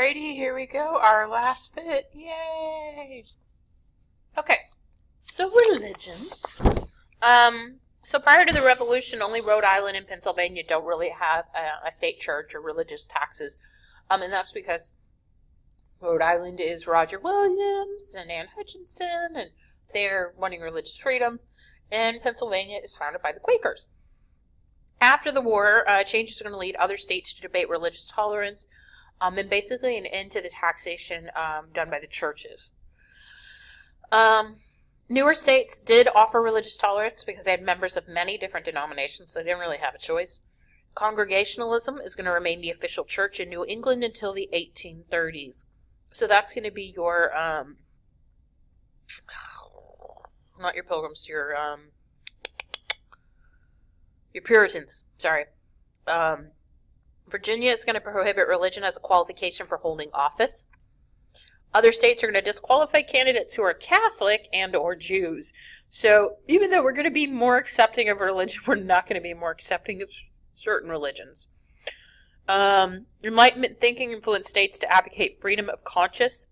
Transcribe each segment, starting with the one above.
Alrighty, here we go. Our last bit. Yay! Okay, so religion. So prior to the Revolution, only Rhode Island and Pennsylvania don't really have a state church or religious taxes. And that's because Rhode Island is Roger Williams and Anne Hutchinson, and they're wanting religious freedom. And Pennsylvania is founded by the Quakers. After the war, changes are going to lead other states to debate religious tolerance, and basically an end to the taxation done by the churches. Newer states did offer religious tolerance because they had members of many different denominations, so they didn't really have a choice. Congregationalism is going to remain the official church in New England until the 1830s. So that's going to be your, not your Pilgrims, your Puritans, sorry. Virginia is going to prohibit religion as a qualification for holding office. Other states are going to disqualify candidates who are Catholic and or Jews. So even though we're going to be more accepting of religion, we're not going to be more accepting of certain religions. Enlightenment thinking influenced states to advocate freedom of conscience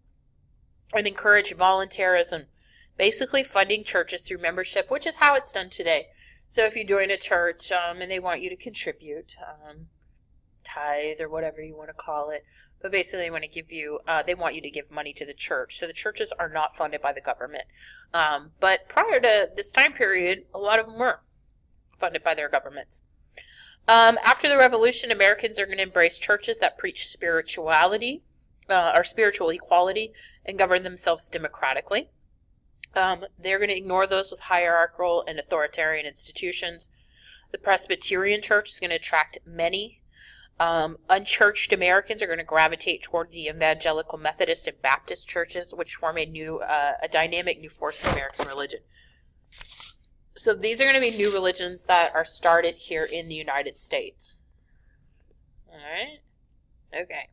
and encourage voluntarism, basically funding churches through membership, which is how it's done today. So if you join a church and they want you to contribute, tithe or whatever you want to call it, but basically they want you to give money to the church. So the churches are not funded by the government. But prior to this time period, a lot of them were funded by their governments. After the Revolution, Americans are going to embrace churches that preach spirituality, or spiritual equality, and govern themselves democratically. They're going to ignore those with hierarchical and authoritarian institutions. The Presbyterian Church is going to attract many. Unchurched Americans are going to gravitate toward the Evangelical Methodist and Baptist churches, which form a dynamic new force in American religion. So these are going to be new religions that are started here in the United States. Alright? Okay.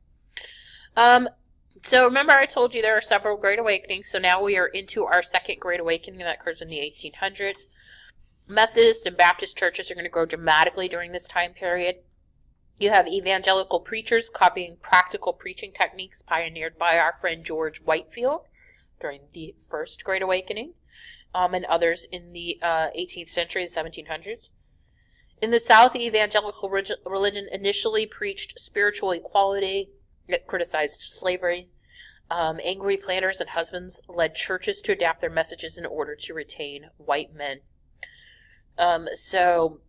So remember I told you there are several Great Awakenings, so now we are into our second Great Awakening that occurs in the 1800s. Methodist and Baptist churches are going to grow dramatically during this time period. You have evangelical preachers copying practical preaching techniques pioneered by our friend George Whitefield during the First Great Awakening, and others in the 18th century, the 1700s. In the South, the evangelical religion initially preached spiritual equality. It criticized slavery. Angry planters and husbands led churches to adapt their messages in order to retain white men. So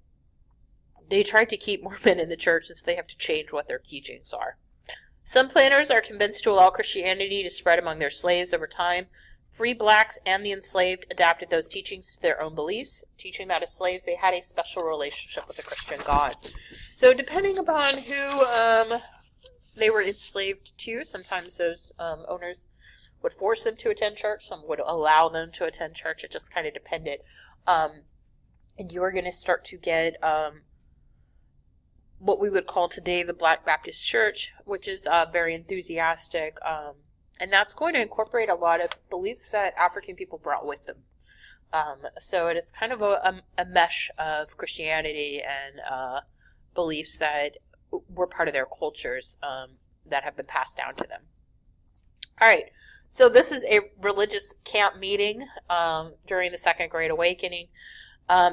they tried to keep more men in the church, and so they have to change what their teachings are. Some planters are convinced to allow Christianity to spread among their slaves over time. Free blacks and the enslaved adapted those teachings to their own beliefs, teaching that as slaves they had a special relationship with the Christian God. So depending upon who they were enslaved to, sometimes those owners would force them to attend church, some would allow them to attend church. It just kind of depended. And you're going to start to get what we would call today the Black Baptist Church, which is very enthusiastic, and that's going to incorporate a lot of beliefs that African people brought with them. So it's kind of a mesh of Christianity and beliefs that were part of their cultures that have been passed down to them. All right, so this is a religious camp meeting during the Second Great Awakening.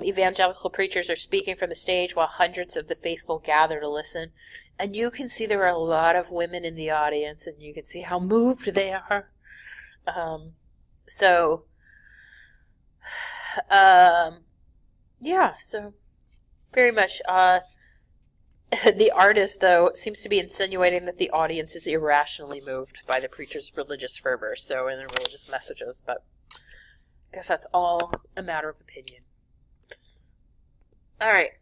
Evangelical preachers are speaking from the stage while hundreds of the faithful gather to listen. And you can see there are a lot of women in the audience, and you can see how moved they are. Yeah, so very much. The artist, though, seems to be insinuating that the audience is irrationally moved by the preacher's religious fervor, so in their religious messages, but I guess that's all a matter of opinion. Alright,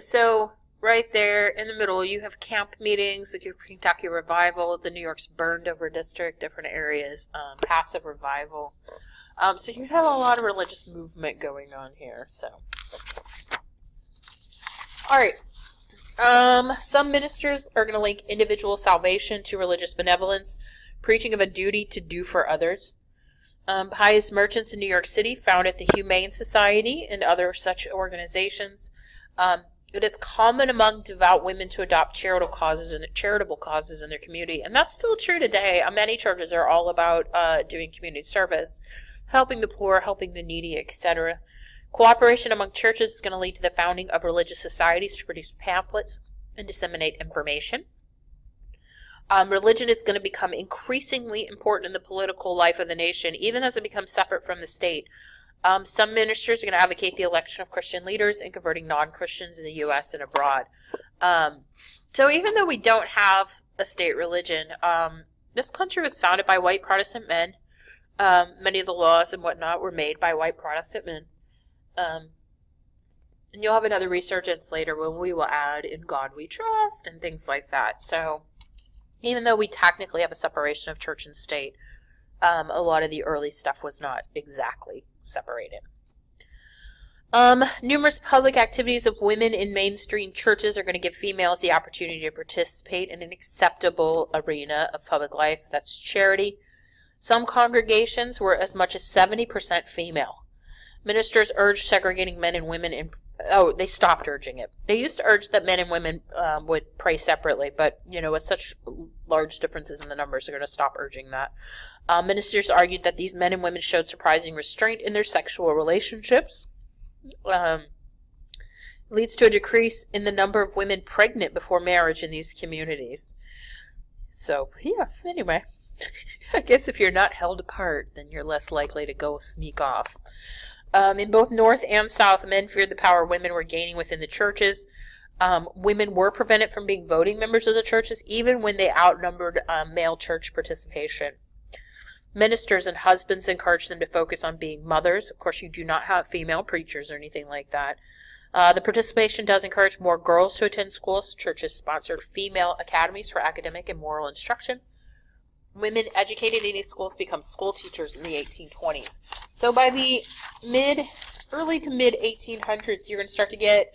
so right there in the middle you have camp meetings, the Kentucky Revival, the New York's Burned Over District, different areas, passive revival. So you have a lot of religious movement going on here, so. Alright, some ministers are going to link individual salvation to religious benevolence, preaching of a duty to do for others. Pious merchants in New York City founded the Humane Society and other such organizations. It is common among devout women to adopt charitable causes in their community, and that's still true today. Many churches are all about doing community service, helping the poor, helping the needy, etc. Cooperation among churches is going to lead to the founding of religious societies to produce pamphlets and disseminate information. Religion is going to become increasingly important in the political life of the nation, even as it becomes separate from the state. Some ministers are going to advocate the election of Christian leaders and converting non-Christians in the U.S. and abroad. So even though we don't have a state religion, this country was founded by white Protestant men. Many of the laws and whatnot were made by white Protestant men. And you'll have another resurgence later when we will add "In God We Trust" and things like that. So even though we technically have a separation of church and state, a lot of the early stuff was not exactly separated. Numerous public activities of women in mainstream churches are going to give females the opportunity to participate in an acceptable arena of public life. That's charity. Some congregations were as much as 70% female. Ministers urged segregating men and women they stopped urging it. They used to urge that men and women would pray separately, but, with such large differences in the numbers, they're going to stop urging that. Ministers argued that these men and women showed surprising restraint in their sexual relationships. Leads to a decrease in the number of women pregnant before marriage in these communities. So, yeah, anyway. I guess if you're not held apart, then you're less likely to go sneak off. In both North and South, men feared the power women were gaining within the churches. Women were prevented from being voting members of the churches, even when they outnumbered male church participation. Ministers and husbands encouraged them to focus on being mothers. Of course, you do not have female preachers or anything like that. The participation does encourage more girls to attend schools. Churches sponsored female academies for academic and moral instruction. Women educated in these schools become school teachers in the 1820s. So by the early to mid 1800s, you're going to start to get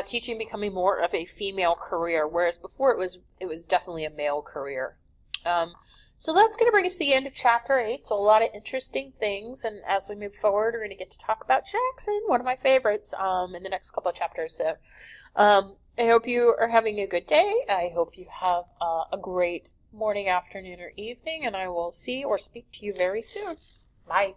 teaching becoming more of a female career, whereas before it was definitely a male career. So that's going to bring us to the end of Chapter 8. So a lot of interesting things, and as we move forward, we're going to get to talk about Jackson, one of my favorites, in the next couple of chapters. So I hope you are having a good day. I hope you have a great morning, afternoon, or evening, and I will see or speak to you very soon. Bye.